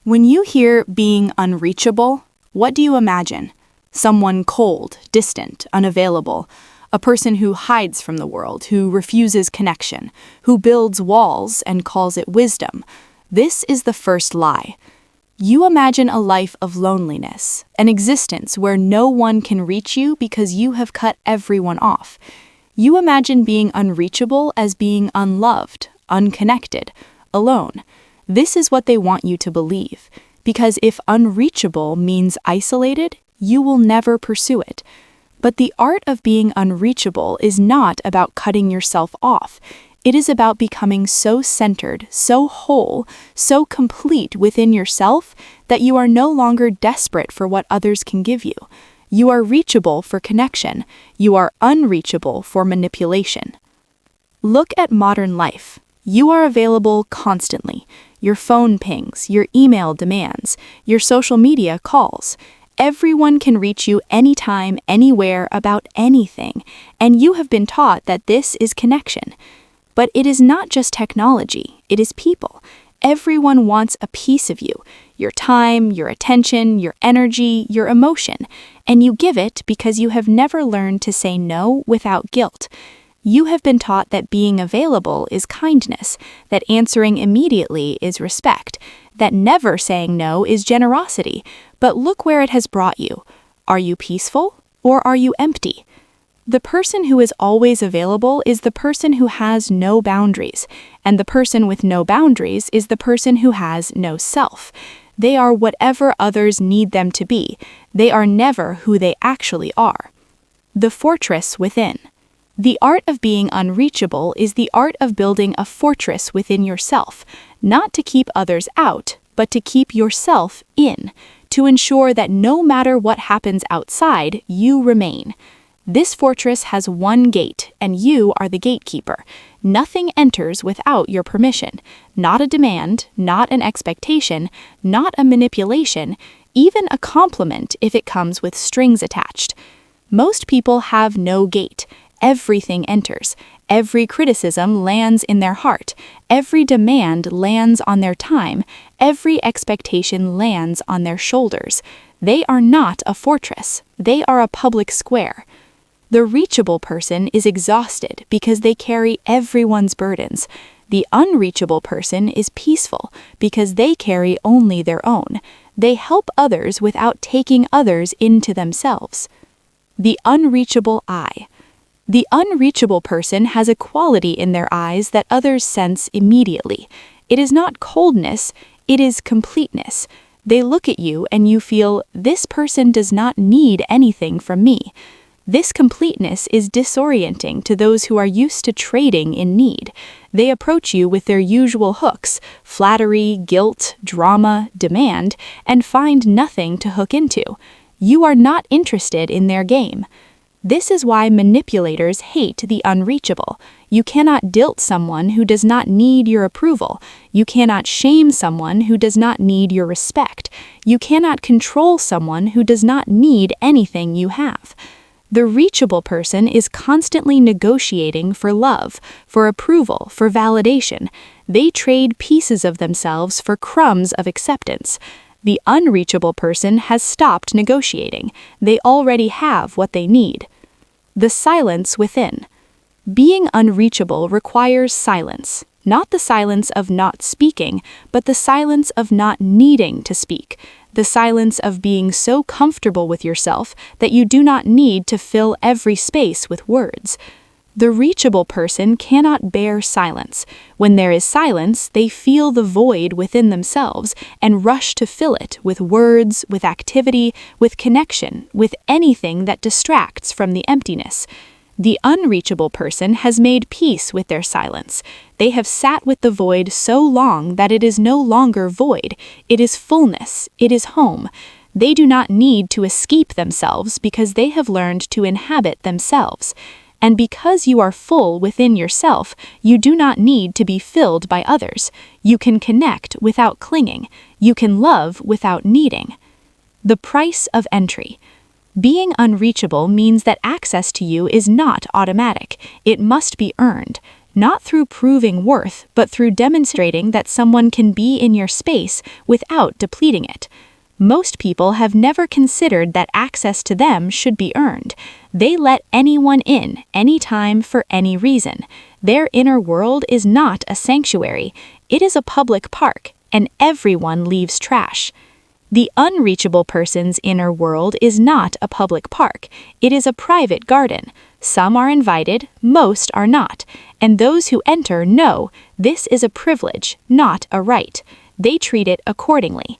When you hear being unreachable, what do you imagine? Someone cold, distant, unavailable, a person who hides from the world, who refuses connection, who builds walls and calls it wisdom. This is the first lie. You imagine a life of loneliness, an existence where no one can reach you because you have cut everyone off. You imagine being unreachable as being unloved, unconnected, alone. This is what they want you to believe, because if unreachable means isolated, you will never pursue it. But the art of being unreachable is not about cutting yourself off. It is about becoming so centered, so whole, so complete within yourself that you are no longer desperate for what others can give you. You are reachable for connection. You are unreachable for manipulation. Look at modern life. You are available constantly. Your phone pings, your email demands, your social media calls. Everyone can reach you anytime, anywhere, about anything, and you have been taught that this is connection. But it is not just technology, it is people. Everyone wants a piece of you, your time, your attention, your energy, your emotion, and you give it because you have never learned to say no without guilt. You have been taught that being available is kindness, that answering immediately is respect, that never saying no is generosity. But look where it has brought you. Are you peaceful or are you empty? The person who is always available is the person who has no boundaries, and the person with no boundaries is the person who has no self. They are whatever others need them to be. They are never who they actually are. The fortress within. The art of being unreachable is the art of building a fortress within yourself, not to keep others out, but to keep yourself in, to ensure that no matter what happens outside, you remain. This fortress has one gate, and you are the gatekeeper. Nothing enters without your permission. Not a demand, not an expectation, not a manipulation, even a compliment if it comes with strings attached. Most people have no gate. Everything enters. Every criticism lands in their heart. Every demand lands on their time. Every expectation lands on their shoulders. They are not a fortress. They are a public square. The reachable person is exhausted because they carry everyone's burdens. The unreachable person is peaceful because they carry only their own. They help others without taking others into themselves. The unreachable eye. The unreachable person has a quality in their eyes that others sense immediately. It is not coldness, it is completeness. They look at you and you feel, this person does not need anything from me. This completeness is disorienting to those who are used to trading in need. They approach you with their usual hooks, flattery, guilt, drama, demand, and find nothing to hook into. You are not interested in their game. This is why manipulators hate the unreachable. You cannot dilt someone who does not need your approval. You cannot shame someone who does not need your respect. You cannot control someone who does not need anything you have. The reachable person is constantly negotiating for love, for approval, for validation. They trade pieces of themselves for crumbs of acceptance. The unreachable person has stopped negotiating. They already have what they need. The silence within. Being unreachable requires silence, not the silence of not speaking, but the silence of not needing to speak, the silence of being so comfortable with yourself that you do not need to fill every space with words. The reachable person cannot bear silence. When there is silence, they feel the void within themselves and rush to fill it with words, with activity, with connection, with anything that distracts from the emptiness. The unreachable person has made peace with their silence. They have sat with the void so long that it is no longer void. It is fullness. It is home. They do not need to escape themselves because they have learned to inhabit themselves. And because you are full within yourself, you do not need to be filled by others. You can connect without clinging. You can love without needing. The price of entry. Being unreachable means that access to you is not automatic. It must be earned. not through proving worth, but through demonstrating that someone can be in your space without depleting it. Most people have never considered that access to them should be earned. They let anyone in, anytime, for any reason. Their inner world is not a sanctuary. It is a public park, and everyone leaves trash. The unreachable person's inner world is not a public park. It is a private garden. Some are invited, most are not. And those who enter know this is a privilege, not a right. They treat it accordingly.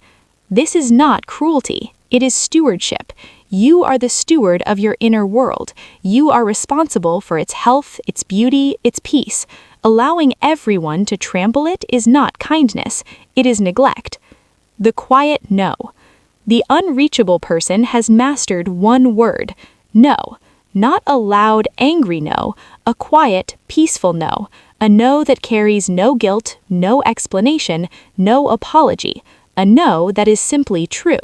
This is not cruelty. It is stewardship. You are the steward of your inner world. You are responsible for its health, its beauty, its peace. Allowing everyone to trample it is not kindness. It is neglect. The quiet no. The unreachable person has mastered one word, no. Not a loud, angry no, a quiet, peaceful no. A no that carries no guilt, no explanation, no apology. A no that is simply true.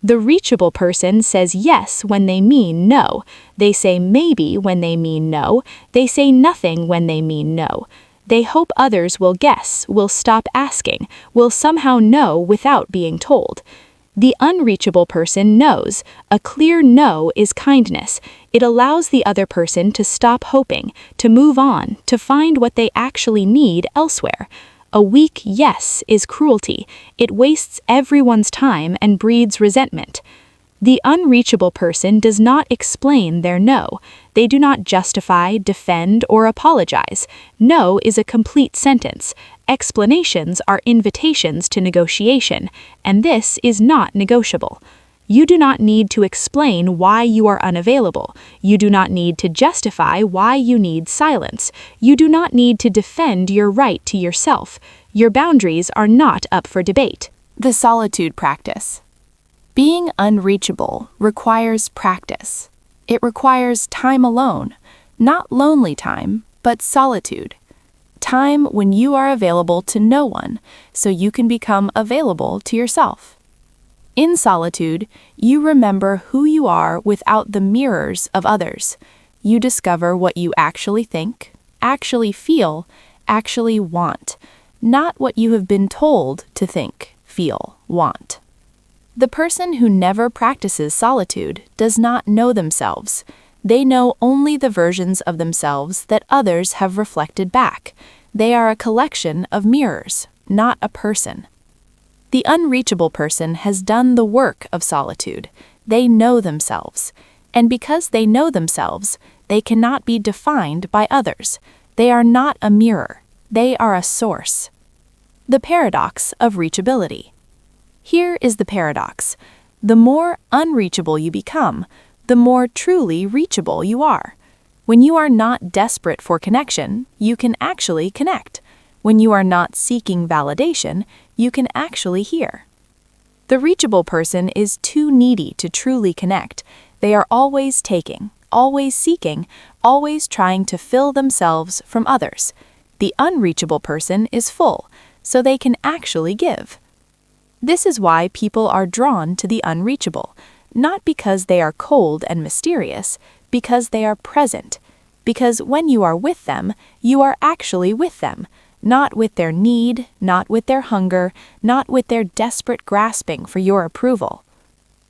The reachable person says yes when they mean no. They say maybe when they mean no. They say nothing when they mean no. They hope others will guess, will stop asking, will somehow know without being told. The unreachable person knows. A clear no is kindness. It allows the other person to stop hoping, to move on, to find what they actually need elsewhere. A weak yes is cruelty. It wastes everyone's time and breeds resentment. The unreachable person does not explain their no. They do not justify, defend, or apologize. No is a complete sentence. Explanations are invitations to negotiation, and this is not negotiable. You do not need to explain why you are unavailable. You do not need to justify why you need silence. You do not need to defend your right to yourself. Your boundaries are not up for debate. The solitude practice. Being unreachable requires practice. It requires time alone, not lonely time, but solitude. Time when you are available to no one, so you can become available to yourself. In solitude, you remember who you are without the mirrors of others. You discover what you actually think, actually feel, actually want, not what you have been told to think, feel, want. The person who never practices solitude does not know themselves. They know only the versions of themselves that others have reflected back. They are a collection of mirrors, not a person. The unreachable person has done the work of solitude. They know themselves. And because they know themselves, they cannot be defined by others. They are not a mirror. They are a source. The paradox of reachability. Here is the paradox. The more unreachable you become, the more truly reachable you are. When you are not desperate for connection, you can actually connect. When you are not seeking validation, you can actually hear. The reachable person is too needy to truly connect. They are always taking, always seeking, always trying to fill themselves from others. The unreachable person is full, so they can actually give. This is why people are drawn to the unreachable, not because they are cold and mysterious, because they are present. Because when you are with them, you are actually with them. Not with their need, not with their hunger, not with their desperate grasping for your approval.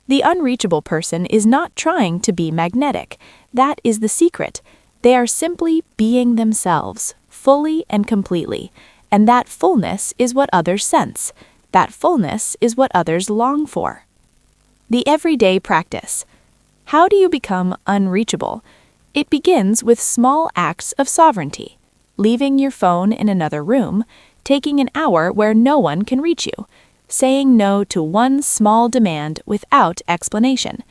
The unreachable person is not trying to be magnetic. That is the secret. They are simply being themselves, fully and completely. And that fullness is what others sense. That fullness is what others long for. The everyday practice. How do you become unreachable? It begins with small acts of sovereignty. Leaving your phone in another room, taking an hour where no one can reach you, saying no to one small demand without explanation.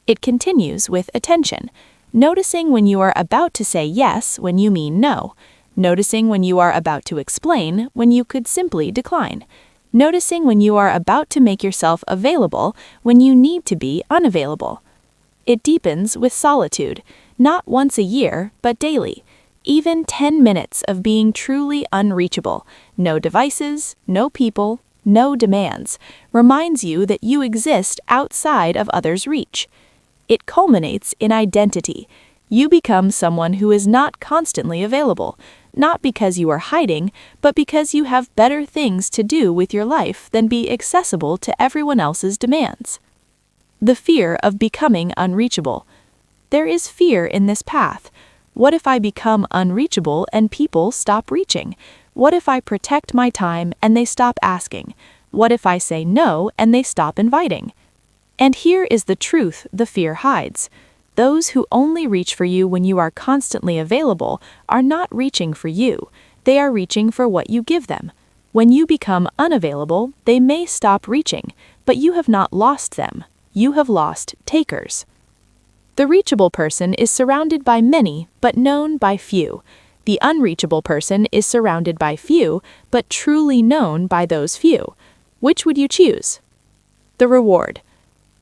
It continues with attention, noticing when you are about to say yes when you mean no, noticing when you are about to explain when you could simply decline, noticing when you are about to make yourself available when you need to be unavailable. It deepens with solitude, not once a year, but daily. Even 10 minutes of being truly unreachable, no devices, no people, no demands, reminds you that you exist outside of others' reach. It culminates in identity. You become someone who is not constantly available, not because you are hiding, but because you have better things to do with your life than be accessible to everyone else's demands. The fear of becoming unreachable. There is fear in this path. What if I become unreachable and people stop reaching? What if I protect my time and they stop asking? What if I say no and they stop inviting? And here is the truth the fear hides. Those who only reach for you when you are constantly available are not reaching for you. They are reaching for what you give them. When you become unavailable, they may stop reaching, but you have not lost them. You have lost takers. The reachable person is surrounded by many, but known by few. The unreachable person is surrounded by few, but truly known by those few. Which would you choose? The reward.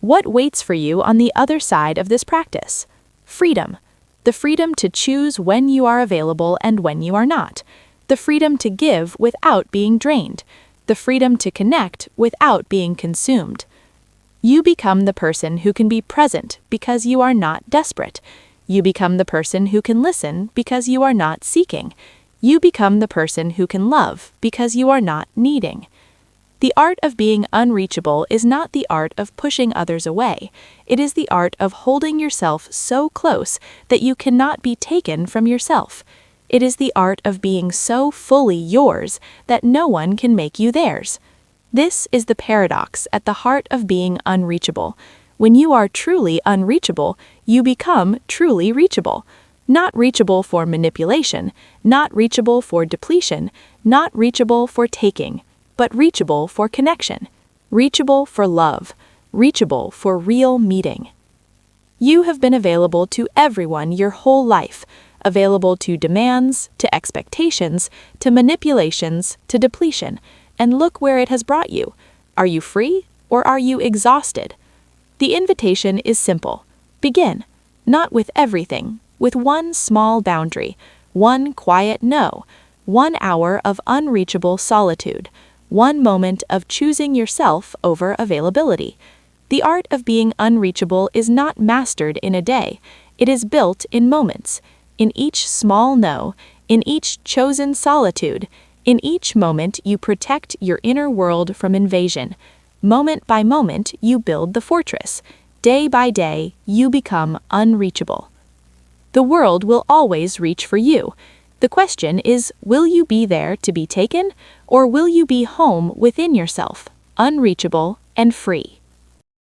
What waits for you on the other side of this practice? Freedom. The freedom to choose when you are available and when you are not. The freedom to give without being drained. The freedom to connect without being consumed. You become the person who can be present because you are not desperate. You become the person who can listen because you are not seeking. You become the person who can love because you are not needing. The art of being unreachable is not the art of pushing others away. It is the art of holding yourself so close that you cannot be taken from yourself. It is the art of being so fully yours that no one can make you theirs. This is the paradox at the heart of being unreachable. When you are truly unreachable, you become truly reachable. Not reachable for manipulation, not reachable for depletion, not reachable for taking, but reachable for connection, reachable for love, reachable for real meeting. You have been available to everyone your whole life, available to demands, to expectations, to manipulations, to depletion, and look where it has brought you. Are you free or are you exhausted? The invitation is simple. Begin, not with everything, with one small boundary, one quiet no, 1 hour of unreachable solitude, 1 moment of choosing yourself over availability. The art of being unreachable is not mastered in a day. It is built in moments, in each small no, in each chosen solitude, in each moment you protect your inner world from invasion. Moment by moment you build the fortress. Day by day you become unreachable. The world will always reach for you. The question is, will you be there to be taken, or will you be home within yourself, unreachable and free?